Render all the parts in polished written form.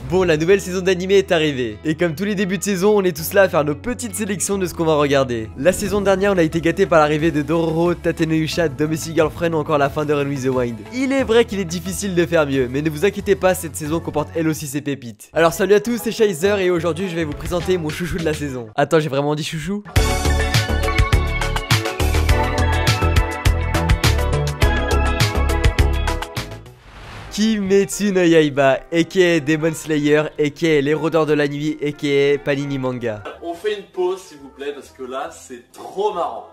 Bon, la nouvelle saison d'anime est arrivée. Et comme tous les débuts de saison, on est tous là à faire nos petites sélections de ce qu'on va regarder. La saison dernière, on a été gâté par l'arrivée de Dororo, Tate no Yusha, Domestic Girlfriend ou encore la fin de Run with the Wind. Il est vrai qu'il est difficile de faire mieux, mais ne vous inquiétez pas, cette saison comporte elle aussi ses pépites. Alors salut à tous, c'est Shizer et aujourd'hui je vais vous présenter mon chouchou de la saison. Attends, j'ai vraiment dit chouchou ? Kimetsu no Yaiba, aka Demon Slayer, aka Les Rôdeurs de la Nuit, aka Panini Manga. On fait une pause s'il vous plaît parce que là c'est trop marrant.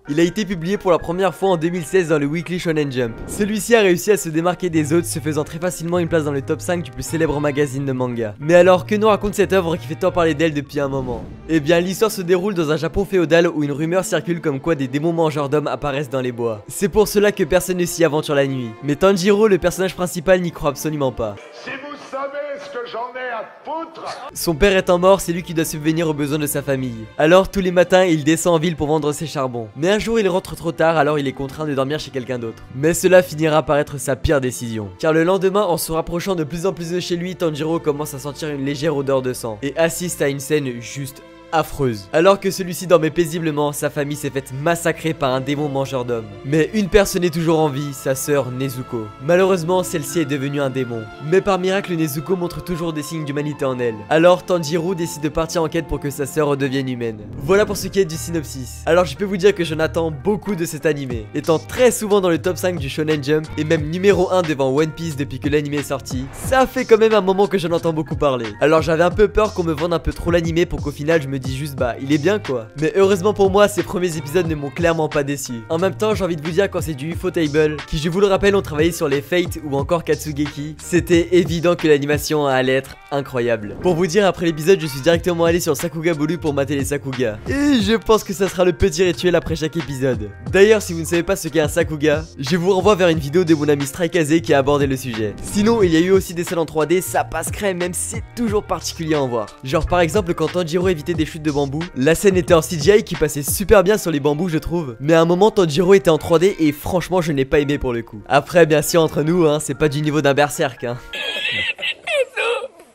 Il a été publié pour la première fois en 2016 dans le Weekly Shonen Jump. Celui-ci a réussi à se démarquer des autres, se faisant très facilement une place dans le top 5 du plus célèbre magazine de manga. Mais alors, que nous raconte cette œuvre qui fait tant parler d'elle depuis un moment? Eh bien, l'histoire se déroule dans un Japon féodal où une rumeur circule comme quoi des démons mangeurs d'hommes apparaissent dans les bois. C'est pour cela que personne ne s'y aventure la nuit. Mais Tanjiro, le personnage principal, n'y croit absolument pas. Si vous savez ce que j'en ai à foutre. Son père étant mort, c'est lui qui doit subvenir aux besoins de sa famille. Alors tous les matins, il descend en ville pour vendre ses charbons. Mais un jour, il rentre trop tard, alors il est contraint de dormir chez quelqu'un d'autre. Mais cela finira par être sa pire décision. Car le lendemain, en se rapprochant de plus en plus de chez lui, Tanjiro commence à sentir une légère odeur de sang. Et assiste à une scène juste affreuse. Alors que celui-ci dormait paisiblement, sa famille s'est faite massacrer par un démon mangeur d'hommes. Mais une personne est toujours en vie, sa sœur Nezuko. Malheureusement, celle-ci est devenue un démon. Mais par miracle, Nezuko montre toujours des signes d'humanité en elle. Alors Tanjiro décide de partir en quête pour que sa sœur redevienne humaine. Voilà pour ce qui est du synopsis. Alors je peux vous dire que j'en attends beaucoup de cet animé. Étant très souvent dans le top 5 du Shonen Jump et même numéro 1 devant One Piece depuis que l'animé est sorti, ça fait quand même un moment que j'en entends beaucoup parler. Alors j'avais un peu peur qu'on me vende un peu trop l'animé pour qu'au final je me dis juste bah il est bien quoi. Mais heureusement pour moi, ces premiers épisodes ne m'ont clairement pas déçu. En même temps, j'ai envie de vous dire, quand c'est du Ufotable, qui je vous le rappelle ont travaillé sur les Fate ou encore Katsugeki, c'était évident que l'animation allait être incroyable. Pour vous dire, après l'épisode, je suis directement allé sur Sakuga Bolu pour mater les Sakuga. Et je pense que ça sera le petit rituel après chaque épisode. D'ailleurs, si vous ne savez pas ce qu'est un Sakuga, je vous renvoie vers une vidéo de mon ami Strikaze qui a abordé le sujet. Sinon, il y a eu aussi des scènes en 3D, ça passe crème, même si c'est toujours particulier à en voir. Genre par exemple quand Tanjiro évitait des chutes de bambou, la scène était en CGI qui passait super bien sur les bambous je trouve. Mais à un moment Tanjiro était en 3D et franchement je n'ai pas aimé pour le coup. Après bien sûr entre nous hein, c'est pas du niveau d'un berserk hein.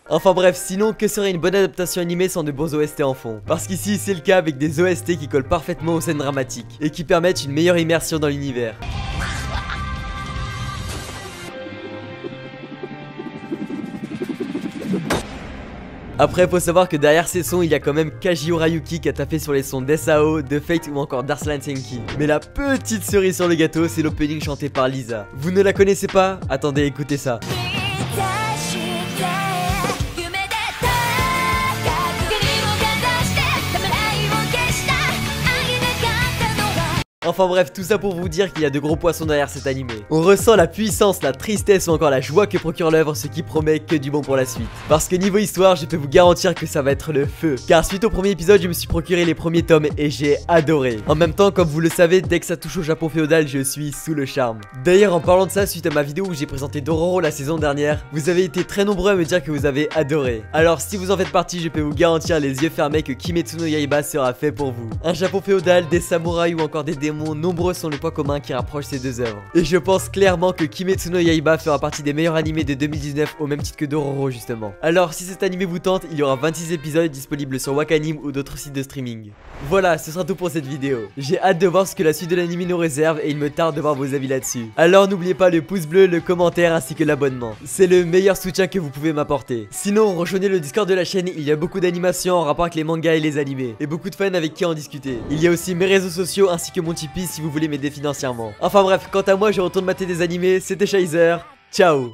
Enfin bref, sinon que serait une bonne adaptation animée sans de bons OST en fond? Parce qu'ici c'est le cas avec des OST qui collent parfaitement aux scènes dramatiques et qui permettent une meilleure immersion dans l'univers. Après, faut savoir que derrière ces sons, il y a quand même Kaji Urayuki qui a tapé sur les sons d'SAO, de Fate ou encore d'Arslan Senki. Mais la petite cerise sur le gâteau, c'est l'opening chanté par Lisa. Vous ne la connaissez pas? Attendez, écoutez ça. Enfin bref, tout ça pour vous dire qu'il y a de gros poissons derrière cet animé. On ressent la puissance, la tristesse ou encore la joie que procure l'œuvre, ce qui promet que du bon pour la suite. Parce que niveau histoire, je peux vous garantir que ça va être le feu. Car suite au premier épisode, je me suis procuré les premiers tomes et j'ai adoré. En même temps, comme vous le savez, dès que ça touche au Japon féodal, je suis sous le charme. D'ailleurs, en parlant de ça, suite à ma vidéo où j'ai présenté Dororo la saison dernière, vous avez été très nombreux à me dire que vous avez adoré. Alors si vous en faites partie, je peux vous garantir les yeux fermés que Kimetsu no Yaiba sera fait pour vous. Un Japon féodal, des samouraïs ou encore des démons, nombreux sont les points communs qui rapprochent ces deux œuvres. Et je pense clairement que Kimetsu no Yaiba fera partie des meilleurs animés de 2019 au même titre que Dororo justement. Alors si cet animé vous tente, il y aura 26 épisodes disponibles sur Wakanim ou d'autres sites de streaming. Voilà, ce sera tout pour cette vidéo. J'ai hâte de voir ce que la suite de l'anime nous réserve et il me tarde de voir vos avis là-dessus. Alors n'oubliez pas le pouce bleu, le commentaire ainsi que l'abonnement. C'est le meilleur soutien que vous pouvez m'apporter. Sinon, rejoignez le Discord de la chaîne, il y a beaucoup d'animations en rapport avec les mangas et les animés. Et beaucoup de fans avec qui en discuter. Il y a aussi mes réseaux sociaux ainsi que mon Tipeee si vous voulez m'aider financièrement. Enfin bref, quant à moi, je retourne mater des animés, c'était Shizer. Ciao.